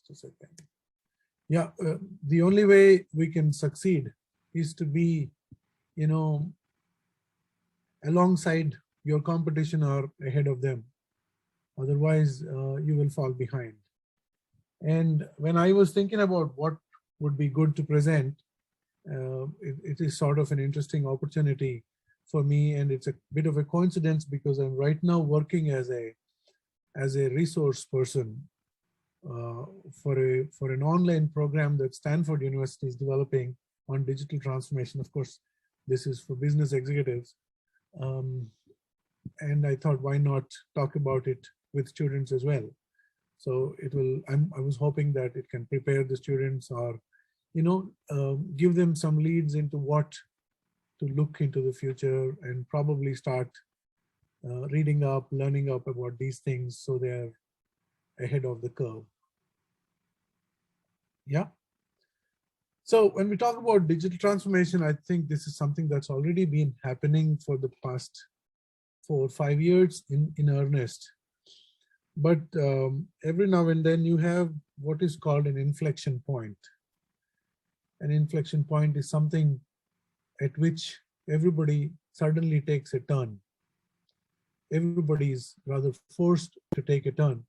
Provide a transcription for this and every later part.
Just a second. Yeah, the only way we can succeed is to be, alongside your competition or ahead of them. Otherwise, you will fall behind. And when I was thinking about what would be good to present, it is sort of an interesting opportunity for me, and it's a bit of a coincidence because I'm right now working as a resource person for an online program that Stanford University is developing on digital transformation. Of course, this is for business executives. And I thought, why not talk about it with students as well? So it will, I was hoping that it can prepare the students or, give them some leads into what to look into the future and probably start reading up, learning up about these things so they're ahead of the curve. Yeah. So when we talk about digital transformation, I think this is something that's already been happening for the past 4 or 5 years in earnest. But every now and then you have what is called an inflection point. An inflection point is something at which everybody suddenly takes a turn. Everybody is rather forced to take a turn.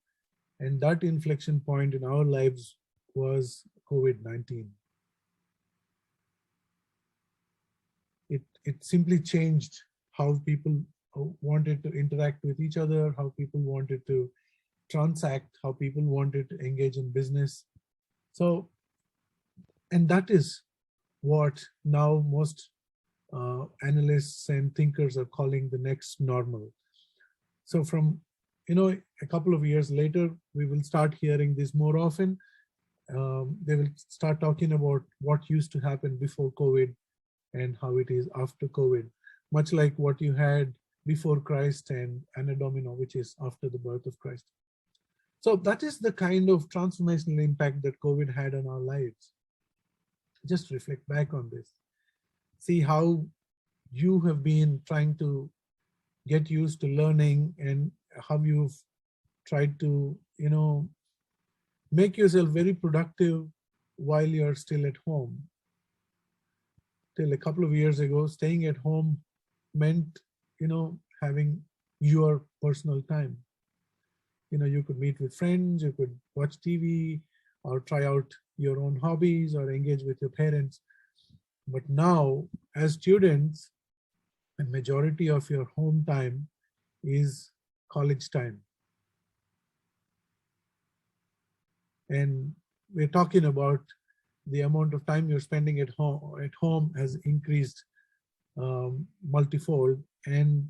And that inflection point in our lives was COVID-19. It simply changed how people wanted to interact with each other, how people wanted to transact, how people wanted to engage in business. So, and that is what now most analysts and thinkers are calling the next normal. So from, a couple of years later, we will start hearing this more often. They will start talking about what used to happen before COVID and how it is after COVID, much like what you had before Christ and Anno Domini, which is after the birth of Christ. So that is the kind of transformational impact that COVID had on our lives. Just reflect back on this. See how you have been trying to get used to learning and how you've tried to, make yourself very productive while you're still at home. Till a couple of years ago, staying at home meant, having your personal time. You could meet with friends, you could watch TV or try out your own hobbies or engage with your parents. But now, as students, a majority of your home time is college time. And we're talking about the amount of time you're spending at home has increased multifold, and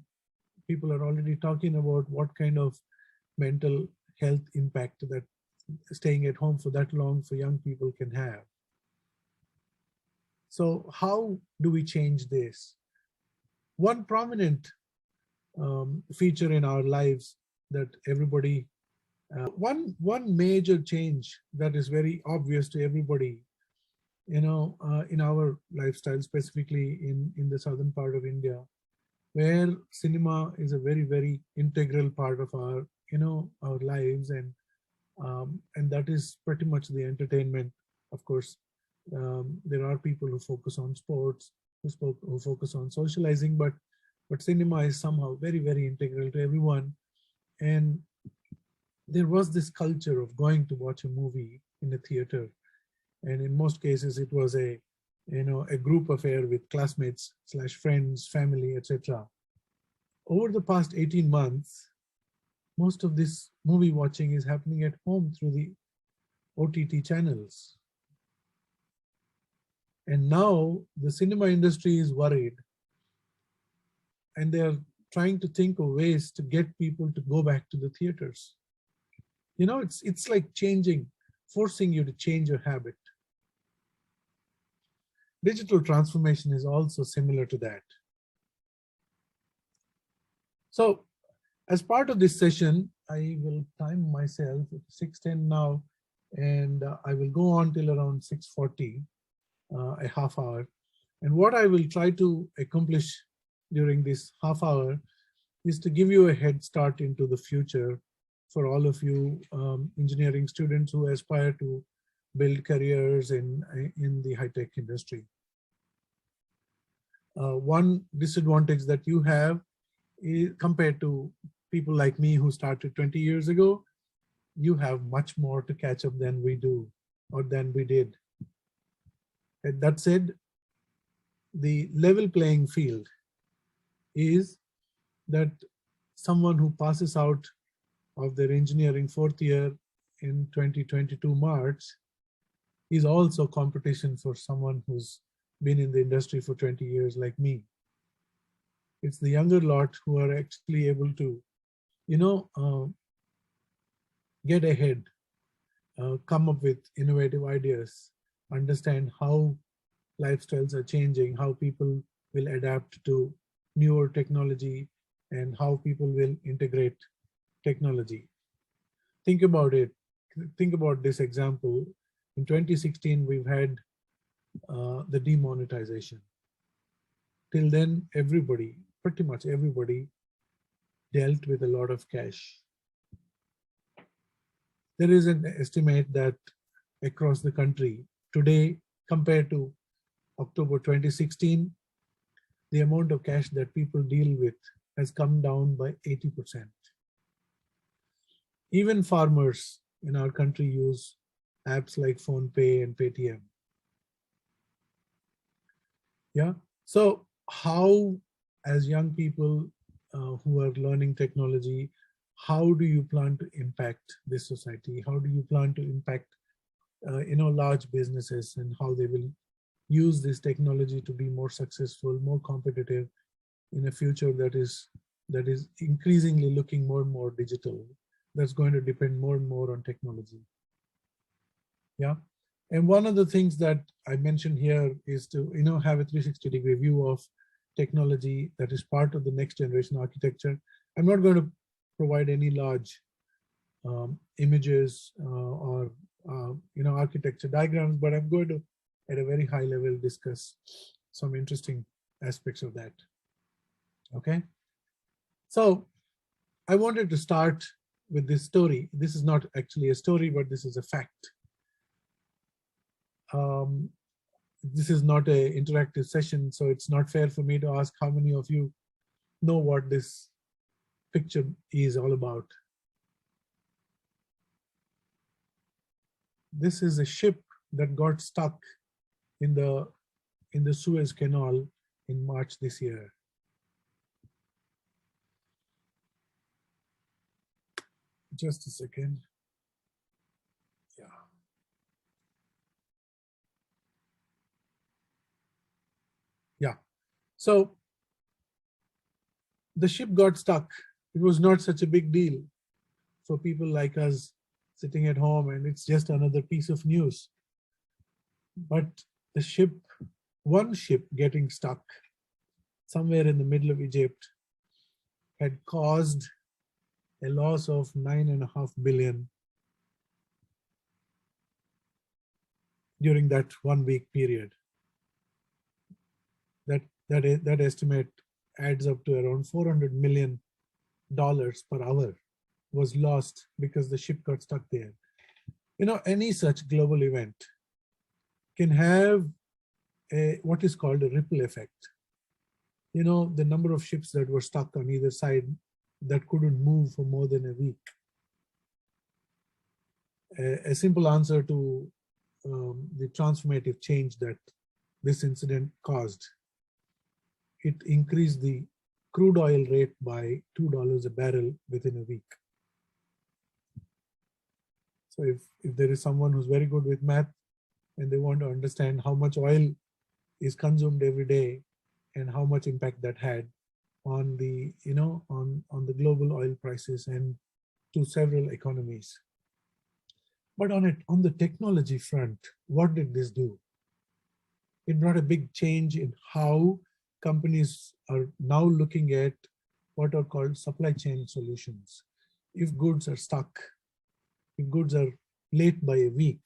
people are already talking about what kind of mental health impact that staying at home for that long for young people can have. So how do we change this? One prominent feature in our lives that everybody, one major change that is very obvious to everybody, in our lifestyle, specifically in the southern part of India, where cinema is a very, very integral part of our, our lives, and that is pretty much the entertainment. Of course, there are people who focus on sports, who focus on socializing, but cinema is somehow very, very integral to everyone. And there was this culture of going to watch a movie in a theater, and in most cases it was a group affair with classmates / friends, family, etc. Over the past 18 months, most of this movie watching is happening at home through the OTT channels. And now the cinema industry is worried, and they're trying to think of ways to get people to go back to the theaters. It's like forcing you to change your habit. Digital transformation is also similar to that. So as part of this session, I will time myself at 6:10 now, and I will go on till around 6:40, a half hour. And what I will try to accomplish during this half hour is to give you a head start into the future for all of you engineering students who aspire to build careers in the high-tech industry. One disadvantage that you have is, compared to people like me who started 20 years ago, you have much more to catch up than we do or than we did. And that said, the level playing field is that someone who passes out of their engineering fourth year in 2022 March is also competition for someone who's been in the industry for 20 years like me. It's the younger lot who are actually able to, get ahead, come up with innovative ideas, understand how lifestyles are changing, how people will adapt to newer technology, and how people will integrate technology. Think about it. Think about this example. In 2016, we've had the demonetization. Till then, everybody, pretty much everybody, dealt with a lot of cash. There is an estimate that across the country today, compared to October 2016, the amount of cash that people deal with has come down by 80%. Even farmers in our country use apps like PhonePe and Paytm. Yeah. So how, as young people who are learning technology, how do you plan to impact this society? How do you plan to impact, large businesses, and how they will use this technology to be more successful, more competitive in a future that is increasingly looking more and more digital? That's going to depend more and more on technology. Yeah. And one of the things that I mentioned here is to have a 360-degree view of technology that is part of the next generation architecture. I'm not going to provide any large images or architecture diagrams, but I'm going to, at a very high level, discuss some interesting aspects of that. Okay. So I wanted to start with this story. This is not actually a story, but this is a fact. This is not an interactive session, so it's not fair for me to ask how many of you know what this picture is all about. This is a ship that got stuck in the Suez Canal in March this year. Just a second. Yeah. Yeah. So the ship got stuck. It was not such a big deal for people like us sitting at home, and it's just another piece of news. But the ship, one ship getting stuck somewhere in the middle of Egypt, had caused a loss of $9.5 billion during that 1 week period. That estimate adds up to around $400 million per hour was lost because the ship got stuck there. Any such global event can have what is called a ripple effect. The number of ships that were stuck on either side that couldn't move for more than a week. A simple answer to the transformative change that this incident caused. It increased the crude oil rate by $2 a barrel within a week. So if there is someone who's very good with math and they want to understand how much oil is consumed every day and how much impact that had on the on the global oil prices and to several economies. But on the technology front, what did this do? It brought a big change in how companies are now looking at what are called supply chain solutions. If goods are stuck, if goods are late by a week,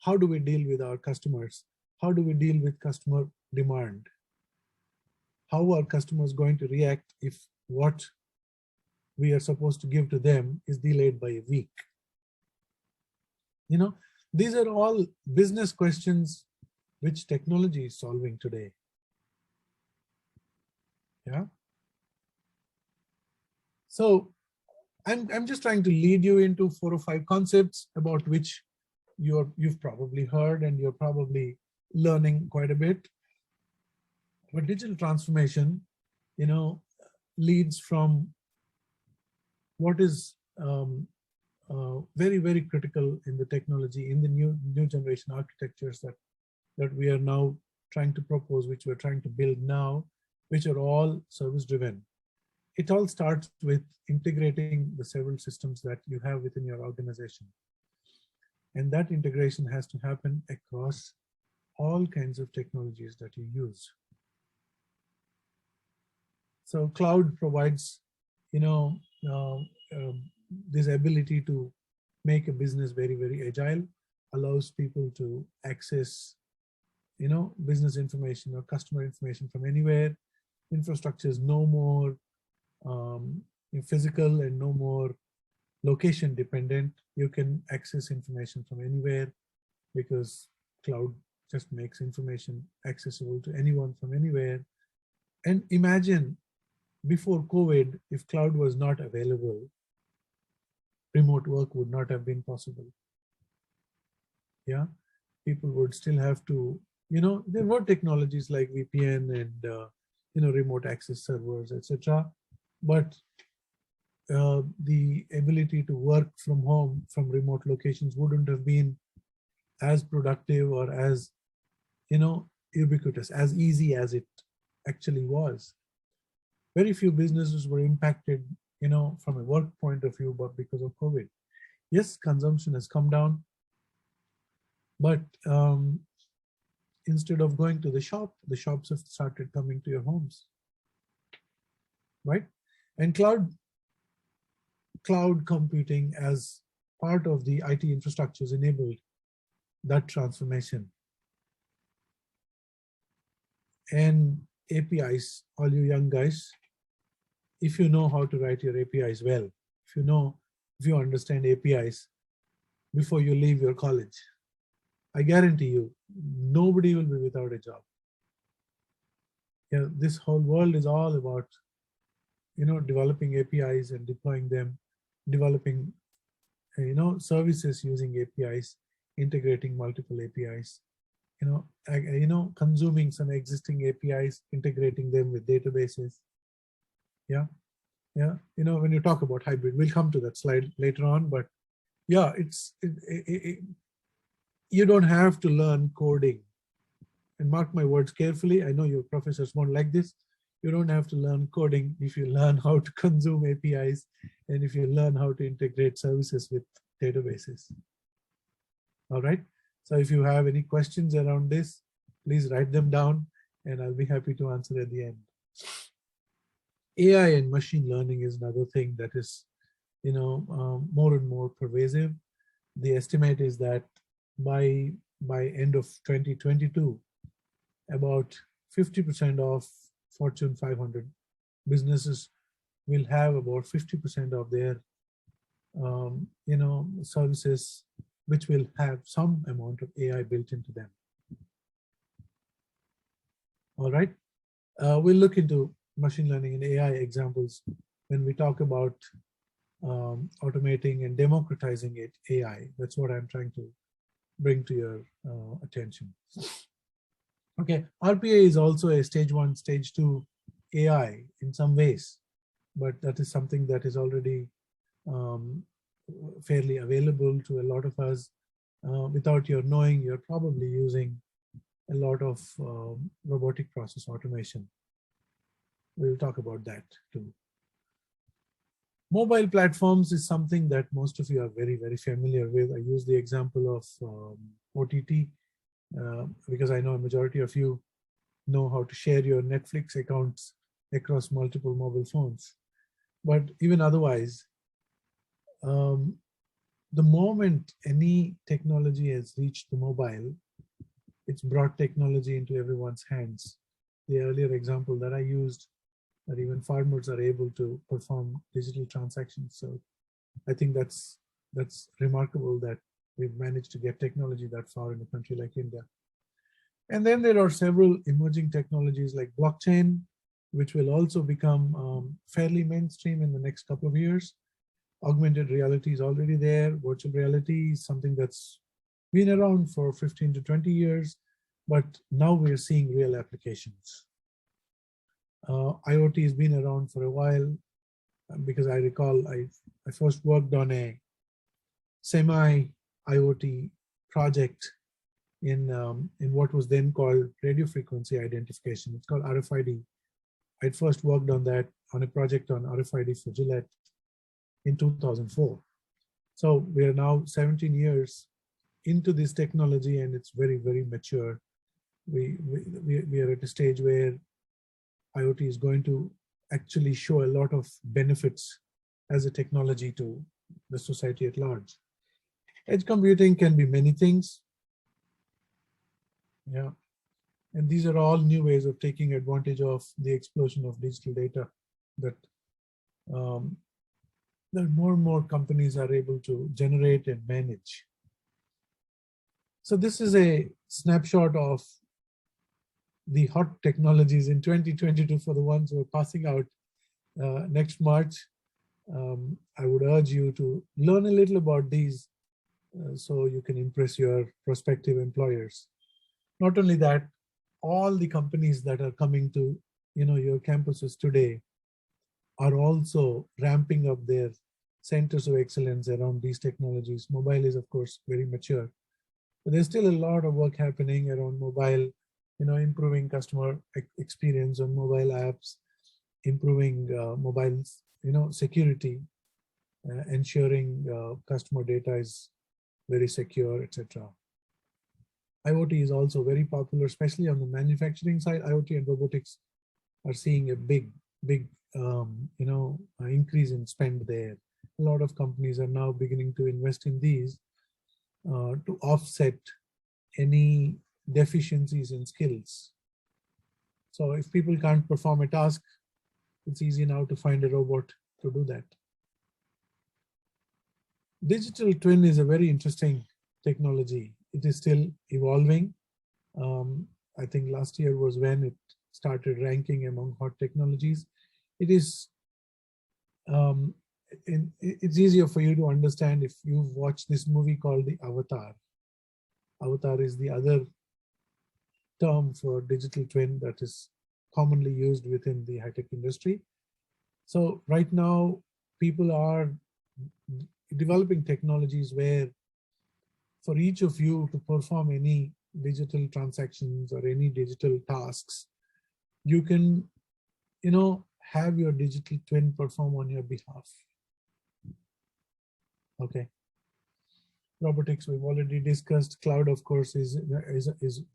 how do we deal with our customers? How do we deal with customer demand? How are customers going to react if what we are supposed to give to them is delayed by a week. You know, these are all business questions which technology is solving today. Yeah. So I'm just trying to lead you into 4 or 5 concepts about which you've probably heard and you're probably learning quite a bit. But digital transformation, you know, leads from what is very, very critical in the technology, in the new generation architectures that we are now trying to propose, which we're trying to build now, which are all service driven. It all starts with integrating the several systems that you have within your organization. And that integration has to happen across all kinds of technologies that you use. So cloud provides, you know, uh, this ability to make a business very, very agile, allows people to access, you know, business information or customer information from anywhere. Infrastructure is no more physical and no more location dependent. You can access information from anywhere because cloud just makes information accessible to anyone from anywhere. And imagine before COVID, if cloud was not available, remote work would not have been possible. Yeah, people would still have to, you know, there were technologies like VPN and you know, remote access servers, etc. But the ability to work from home from remote locations wouldn't have been as productive or as, you know, ubiquitous, as easy as it actually was. Very few businesses were impacted, you know, from a work point of view, but because of COVID. Yes, consumption has come down, but instead of going to the shops have started coming to your homes, right? And cloud computing as part of the IT infrastructures enabled that transformation. And APIs, all you young guys, if you know how to write your APIs well, if you understand APIs before you leave your college, I guarantee you, nobody will be without a job. Yeah, this whole world is all about, you know, developing APIs and deploying them, developing, you know, services using APIs, integrating multiple APIs, you know, consuming some existing APIs, integrating them with databases. Yeah, yeah. You know, when you talk about hybrid, we'll come to that slide later on, but yeah, you don't have to learn coding. And mark my words carefully. I know your professors won't like this. You don't have to learn coding if you learn how to consume APIs and if you learn how to integrate services with databases. All right. So if you have any questions around this, please write them down and I'll be happy to answer at the end. AI and machine learning is another thing that is, you know, more and more pervasive. The estimate is that by end of 2022, about 50% of Fortune 500 businesses will have about 50% of their you know, services which will have some amount of AI built into them. All right, we'll look into machine learning and AI examples when we talk about automating and democratizing AI. That's what I'm trying to bring to your attention. Okay, RPA is also a stage 1, stage 2 AI in some ways, but that is something that is already fairly available to a lot of us. Without your knowing, you're probably using a lot of robotic process automation. We'll talk about that too. Mobile platforms is something that most of you are very, very familiar with. I use the example of OTT because I know a majority of you know how to share your Netflix accounts across multiple mobile phones. But even otherwise, the moment any technology has reached the mobile, it's brought technology into everyone's hands. The earlier example that I used that even farmers are able to perform digital transactions. So I think that's remarkable that we've managed to get technology that far in a country like India. And then there are several emerging technologies like blockchain, which will also become fairly mainstream in the next couple of years. Augmented reality is already there. Virtual reality is something that's been around for 15 to 20 years, but now we're seeing real applications. IoT has been around for a while because I recall I first worked on a semi-IoT project in what was then called radio frequency identification. It's called RFID. I'd first worked on that on a project on RFID for Gillette in 2004. So we are now 17 years into this technology, and it's very, very mature. We are at a stage where IoT is going to actually show a lot of benefits as a technology to the society at large. Edge computing can be many things. Yeah. And these are all new ways of taking advantage of the explosion of digital data that more and more companies are able to generate and manage. So this is a snapshot of the hot technologies in 2022 for the ones who are passing out next March. I would urge you to learn a little about these so you can impress your prospective employers. Not only that, all the companies that are coming to your campuses today are also ramping up their centers of excellence around these technologies. Mobile is, of course, very mature, but there's still a lot of work happening around mobile, improving customer experience on mobile apps, improving mobile, security, ensuring customer data is very secure, etc. IoT is also very popular, especially on the manufacturing side. IoT and robotics are seeing a big increase in spend there. A lot of companies are now beginning to invest in these to offset any deficiencies in skills. So if people can't perform a task, it's easy now to find a robot to do that. Digital twin is a very interesting technology. It is still evolving. I think last year was when it started ranking among hot technologies. It is it's easier for you to understand if you've watched this movie called the Avatar. Avatar is the other term for digital twin that is commonly used within the high-tech industry. So right now, people are developing technologies where for each of you to perform any digital transactions or any digital tasks, you can, have your digital twin perform on your behalf. Okay. Robotics, we've already discussed. Cloud, of course, is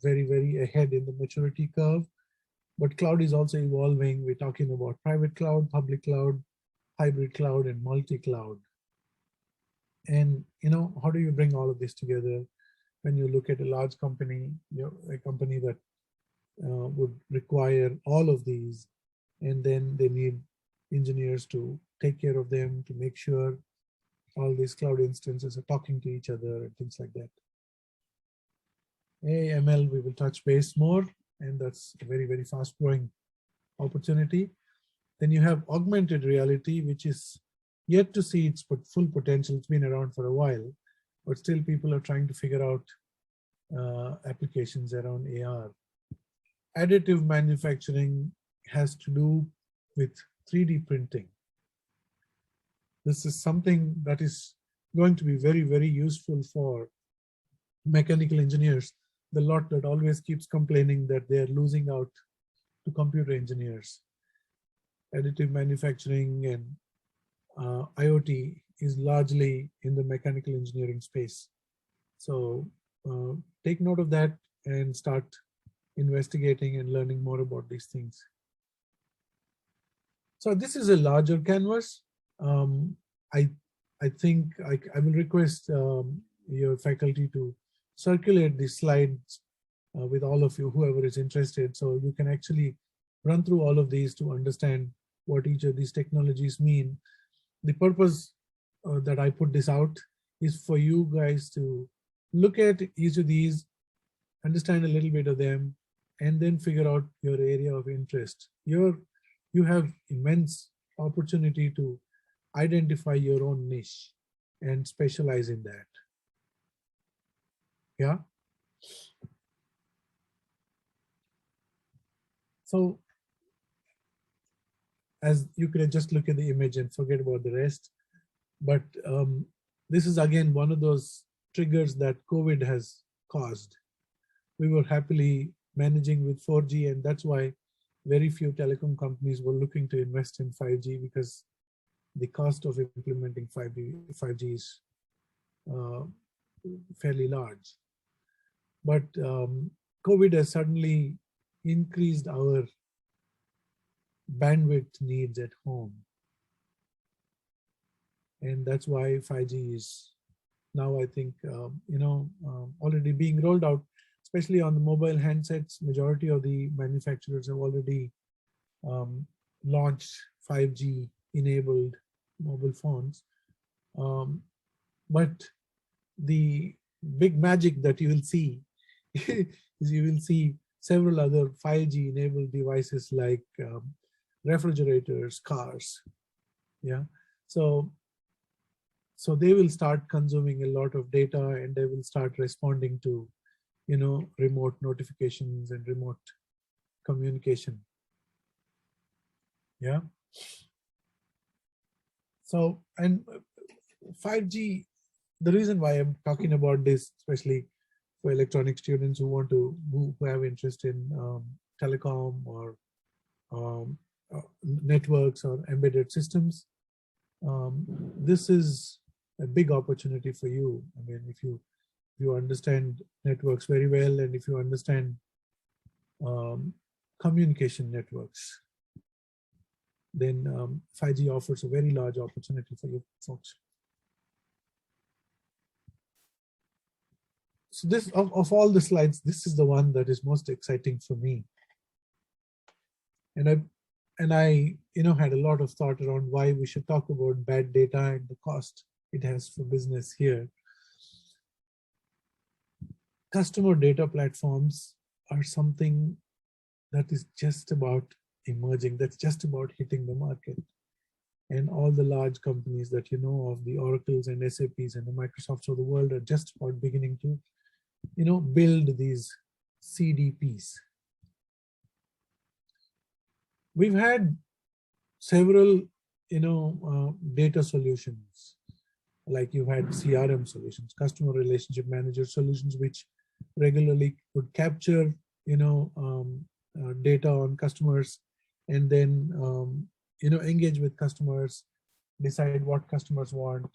very, very ahead in the maturity curve. But cloud is also evolving. We're talking about private cloud, public cloud, hybrid cloud, and multi-cloud. And how do you bring all of this together? When you look at a large company, a company that would require all of these, and then they need engineers to take care of them, to make sure all these cloud instances are talking to each other and things like that. AML, we will touch base more, and that's a very, very fast growing opportunity. Then you have augmented reality, which is yet to see its full potential. It's been around for a while, but still people are trying to figure out applications around AR. Additive manufacturing has to do with 3D printing. This is something that is going to be very, very useful for mechanical engineers, the lot that always keeps complaining that they're losing out to computer engineers. Additive manufacturing and IoT is largely in the mechanical engineering space. So take note of that and start investigating and learning more about these things. So this is a larger canvas. I think I will request your faculty to circulate these slides with all of you, whoever is interested, so you can actually run through all of these to understand what each of these technologies mean. The purpose that I put this out is for you guys to look at each of these, understand a little bit of them, and then figure out your area of interest. You have immense opportunity to identify your own niche and specialize in that. Yeah. So as you could just look at the image and forget about the rest. But this is again one of those triggers that COVID has caused. We were happily managing with 4G, and that's why very few telecom companies were looking to invest in 5G, because the cost of implementing 5G is uh, fairly large. But COVID has suddenly increased our bandwidth needs at home. And that's why 5G is now, I think, already being rolled out, especially on the mobile handsets. Majority of the manufacturers have already launched 5G enabled mobile phones. But the big magic that you will see is you will see several other 5G enabled devices like refrigerators, cars. Yeah. So they will start consuming a lot of data, and they will start responding to, remote notifications and remote communication. Yeah. So, and 5G, the reason why I'm talking about this, especially for electronic students who have interest in telecom or networks or embedded systems, this is a big opportunity for you. I mean, if you understand networks very well, and if you understand communication networks, then 5G offers a very large opportunity for you folks. So this, of all the slides, this is the one that is most exciting for me. And I had a lot of thought around why we should talk about bad data and the cost it has for business here. Customer data platforms are something that is just about emerging, that's just about hitting the market. And all the large companies that you know of, the Oracles and SAPs and the Microsofts of the world, are just about beginning to, build these CDPs. We've had several, data solutions, like you had CRM solutions, customer relationship manager solutions, which regularly would capture, data on customers, and then, engage with customers, decide what customers want,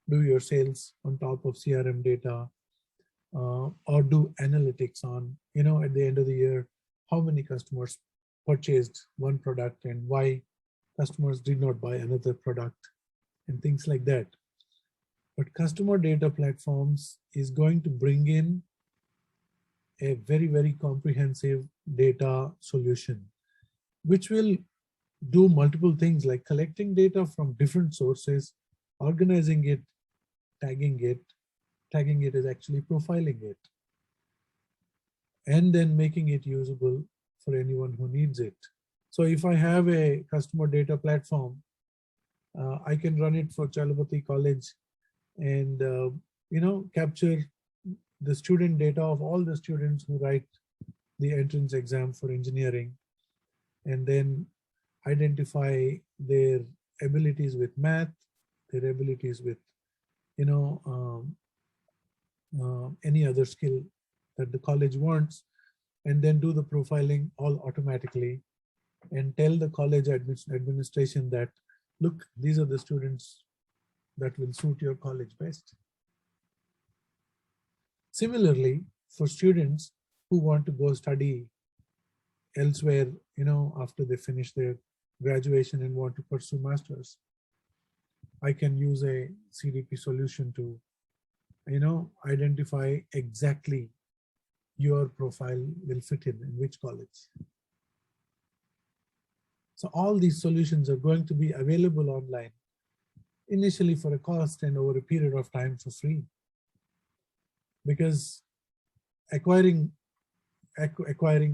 do your sales on top of CRM data, or do analytics on, at the end of the year, how many customers purchased one product and why customers did not buy another product, and things like that. But customer data platforms is going to bring in a very, very comprehensive data solution, which will do multiple things like collecting data from different sources, organizing it, tagging it is actually profiling it, and then making it usable for anyone who needs it. So if I have a customer data platform, I can run it for Chalapati College and capture the student data of all the students who write the entrance exam for engineering, and then identify their abilities with math, their abilities with any other skill that the college wants, and then do the profiling all automatically, and tell the college administration that, look, these are the students that will suit your college best. Similarly, for students who want to go study elsewhere, after they finish their graduation and want to pursue masters, I can use a CDP solution to, identify exactly your profile will fit in which college. So all these solutions are going to be available online, initially for a cost and over a period of time for free. Because acquiring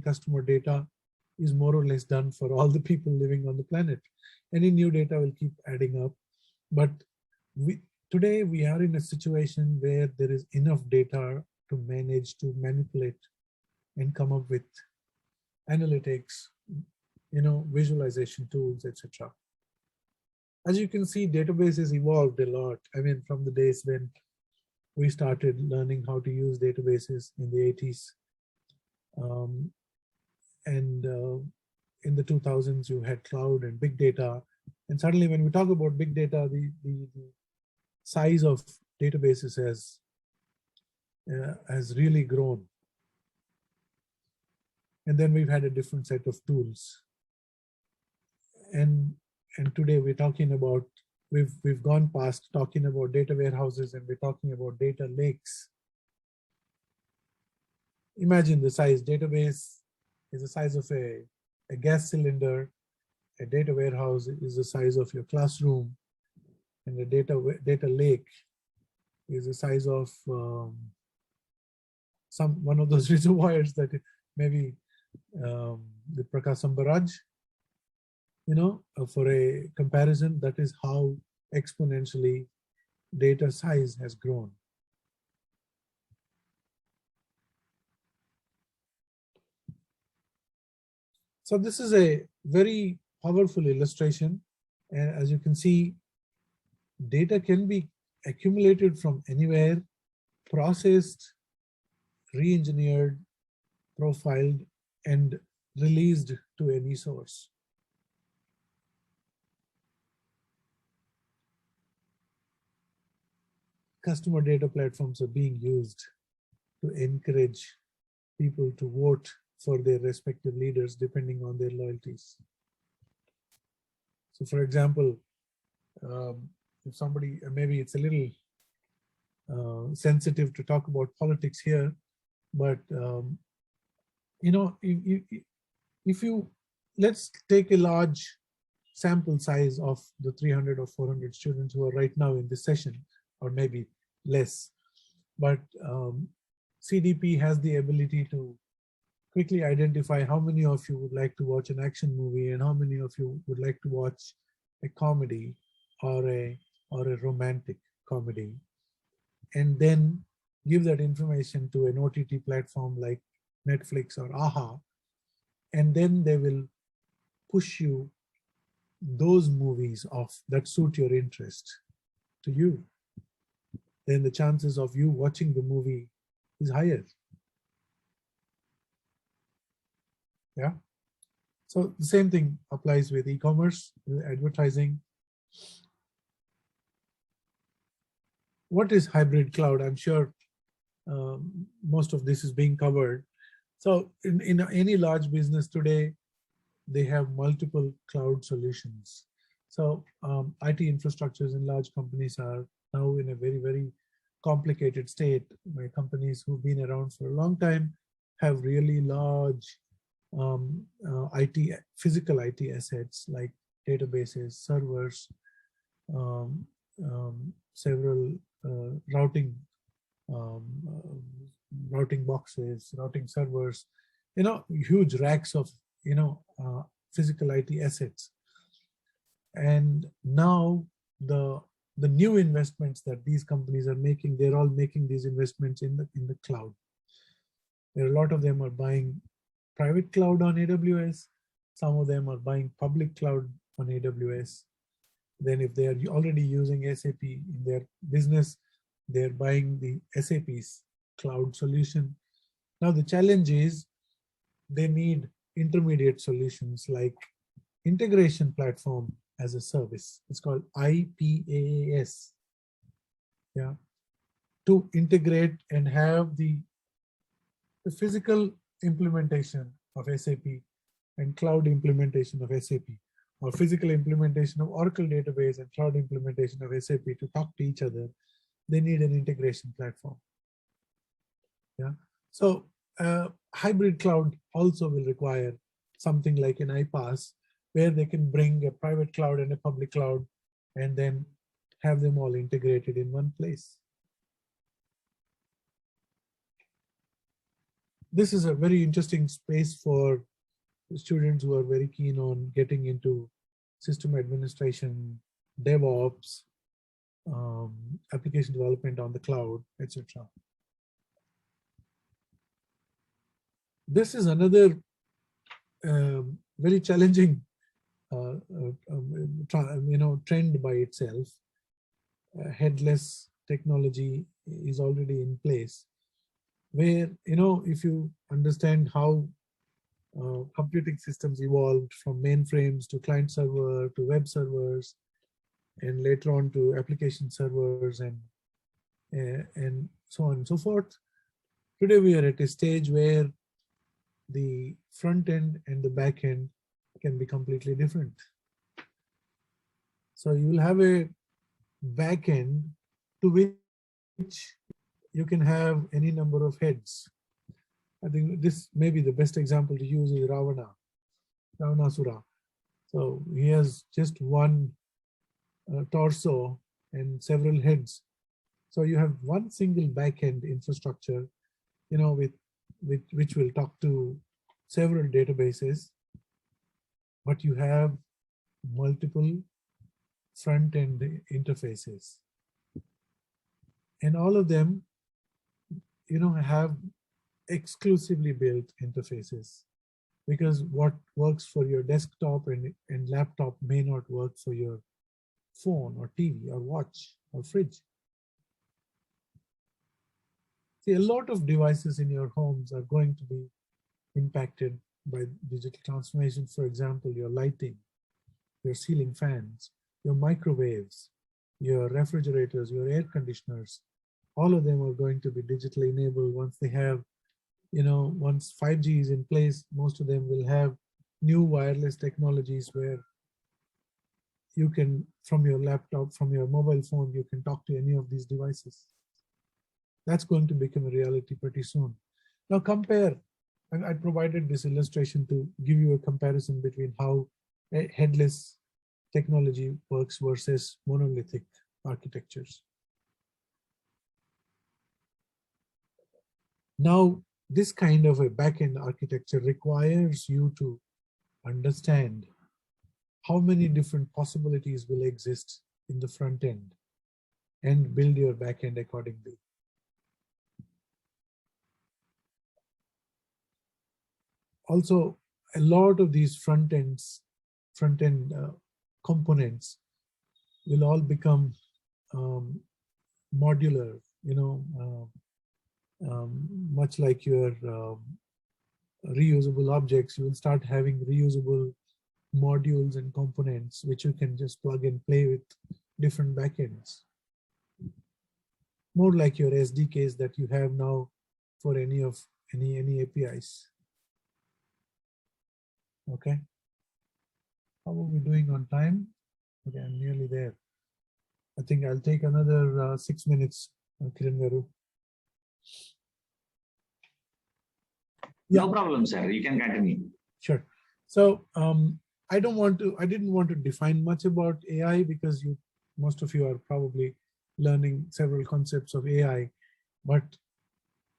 customer data is more or less done for all the people living on the planet. Any new data will keep adding up. But today we are in a situation where there is enough data to manage, to manipulate, and come up with analytics, visualization tools, etc. As you can see, databases evolved a lot. I mean, from the days when we started learning how to use databases in the 80s. And in the 2000s, you had cloud and big data. And suddenly when we talk about big data, the size of databases has really grown. And then we've had a different set of tools. And today we're talking about, we've gone past talking about data warehouses, and we're talking about data lakes. Imagine the size. Database is the size of a gas cylinder. A data warehouse is the size of your classroom, and a data lake is the size of one of those reservoirs that maybe the Prakasam Barrage. For a comparison, that is how exponentially data size has grown. So this is a very powerful illustration. And as you can see, data can be accumulated from anywhere, processed, re-engineered, profiled, and released to any source. Customer data platforms are being used to encourage people to vote for their respective leaders depending on their loyalties. So for example, if somebody, maybe it's a little sensitive to talk about politics here, but if you, let's take a large sample size of the 300 or 400 students who are right now in this session, or maybe less. But CDP has the ability to quickly identify how many of you would like to watch an action movie and how many of you would like to watch a comedy or a romantic comedy, and then give that information to an OTT platform like Netflix or AHA, and then they will push you those movies that suit your interest to you. Then the chances of you watching the movie is higher. Yeah. So the same thing applies with e-commerce, advertising. What is hybrid cloud? I'm sure most of this is being covered. So in any large business today, they have multiple cloud solutions. So IT infrastructures in large companies are now in a very, very complicated state, where companies who've been around for a long time have really large physical IT assets like databases, servers, several routing boxes, routing servers, huge racks of physical IT assets. And now the new investments that these companies are making, they're all making these investments in the cloud. There are a lot of them are buying private cloud on AWS. Some of them are buying public cloud on AWS. Then if they are already using SAP in their business, they're buying the SAP's cloud solution. Now the challenge is they need intermediate solutions like integration platform as a service. It's called IPaaS. Yeah, to integrate and have the physical implementation of SAP and cloud implementation of SAP, or physical implementation of Oracle database and cloud implementation of SAP to talk to each other. They need an integration platform. Yeah. So hybrid cloud also will require something like an iPaaS, where they can bring a private cloud and a public cloud and then have them all integrated in one place. This is a very interesting space for students who are very keen on getting into system administration, DevOps, application development on the cloud, etc. This is another very challenging trend by itself. Headless technology is already in place, where, if you understand how computing systems evolved from mainframes to client server to web servers, and later on to application servers and so on and so forth. Today we are at a stage where the front end and the back end can be completely different. So you will have a back end to which you can have any number of heads. I think this may be the best example to use is Ravanasura. So he has just one torso and several heads. So you have one single backend infrastructure, with which will talk to several databases, but you have multiple front-end interfaces, and all of them, have exclusively built interfaces, because what works for your desktop and laptop may not work for your phone or TV or watch or fridge. See, a lot of devices in your homes are going to be impacted by digital transformation. For example, your lighting, your ceiling fans, your microwaves, your refrigerators, your air conditioners, all of them are going to be digitally enabled once they have, once 5G is in place. Most of them will have new wireless technologies where you can, from your laptop, from your mobile phone, you can talk to any of these devices. That's going to become a reality pretty soon. Now compare, I provided this illustration to give you a comparison between how a headless technology works versus monolithic architectures. Now, this kind of a backend architecture requires you to understand how many different possibilities will exist in the front end and build your backend accordingly. Also, a lot of these front-end components will all become modular, much like your reusable objects. You will start having reusable modules and components which you can just plug and play with different backends. More like your SDKs that you have now for any APIs. Okay. How are we doing on time? Okay, I'm nearly there. I think I'll take another 6 minutes, Kiran Garu. No problem, sir. You can continue. Sure. So I didn't want to define much about AI because most of you are probably learning several concepts of AI, but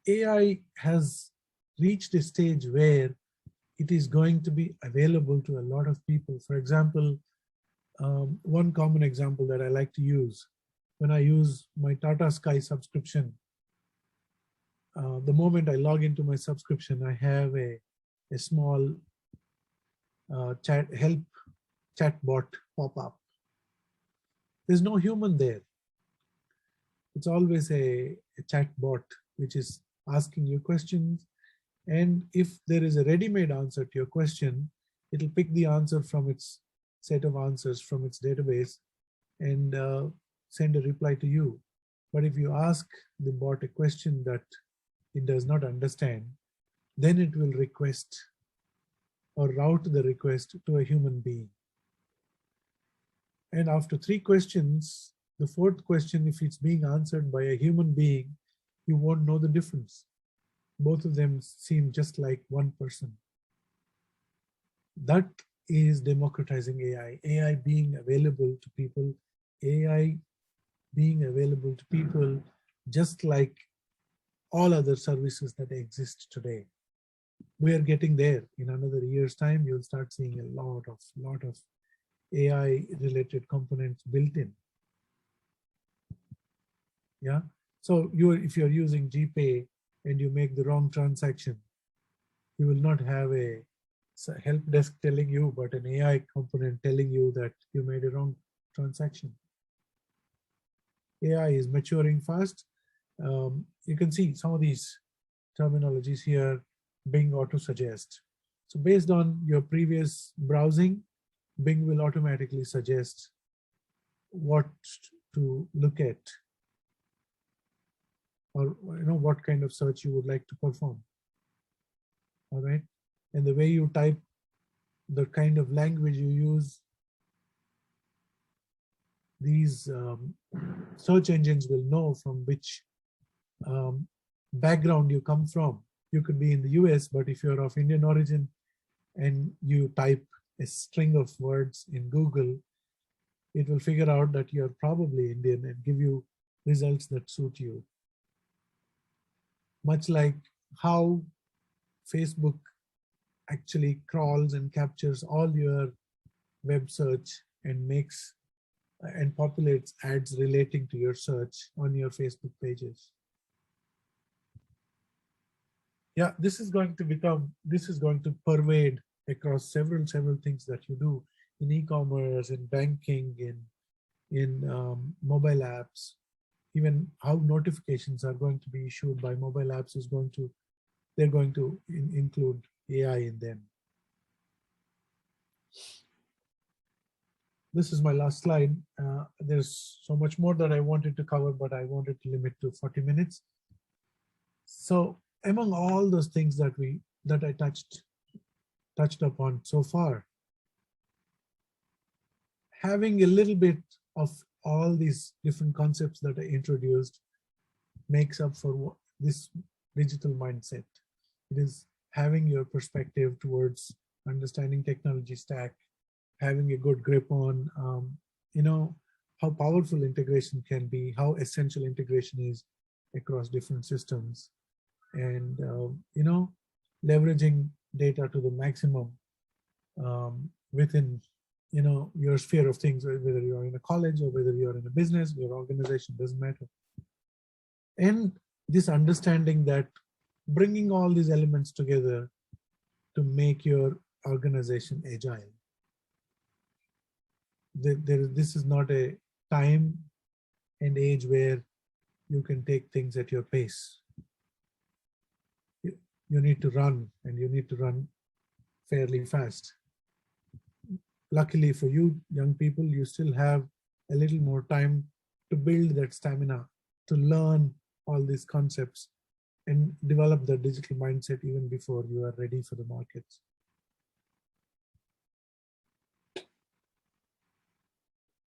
AI has reached a stage where it is going to be available to a lot of people. For example, one common example that I like to use, when I use my Tata Sky subscription, the moment I log into my subscription, I have a small help chatbot pop up. There's no human there. It's always a chatbot which is asking you questions. And if there is a ready-made answer to your question, it'll pick the answer from its set of answers from its database and send a reply to you. But if you ask the bot a question that it does not understand, then it will request or route the request to a human being. And after 3 questions, the 4th question, if it's being answered by a human being, you won't know the difference. Both of them seem just like one person. That is democratizing AI. AI being available to people, AI being available to people just like all other services that exist today. We are getting there. In another year's time, you'll start seeing a lot of AI related components built in. Yeah. So if you're using GPay and you make the wrong transaction, you will not have a help desk telling you, but an AI component telling you that you made a wrong transaction. AI is maturing fast. You can see some of these terminologies here. Bing auto suggest. So based on your previous browsing, Bing will automatically suggest what to look at, or what kind of search you would like to perform. All right, and the way you type, the kind of language you use, these search engines will know from which background you come from. You could be in the US, but if you're of Indian origin and you type a string of words in Google, it will figure out that you're probably Indian and give you results that suit you. Much like how Facebook actually crawls and captures all your web search and makes and populates ads relating to your search on your Facebook pages. Yeah, this is going to pervade across several things that you do in e-commerce, in banking, in mobile apps. Even how notifications are going to be issued by mobile apps they're going to include AI in them. This is my last slide. There's so much more that I wanted to cover, but I wanted to limit to 40 minutes. So among all those things that I touched upon so far, having a little bit of all these different concepts that I introduced makes up for this digital mindset. It is having your perspective towards understanding technology stack, having a good grip on how powerful integration can be, how essential integration is across different systems, and leveraging data to the maximum within your sphere of things, whether you're in a college or whether you're in a business, your organization, doesn't matter. And this understanding that bringing all these elements together to make your organization agile. This is not a time and age where you can take things at your pace. You need to run, and you need to run fairly fast. Luckily for you, young people, you still have a little more time to build that stamina, to learn all these concepts and develop the digital mindset even before you are ready for the markets.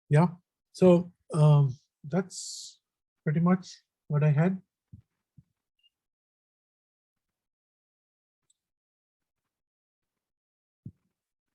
Yeah, so that's pretty much what I had.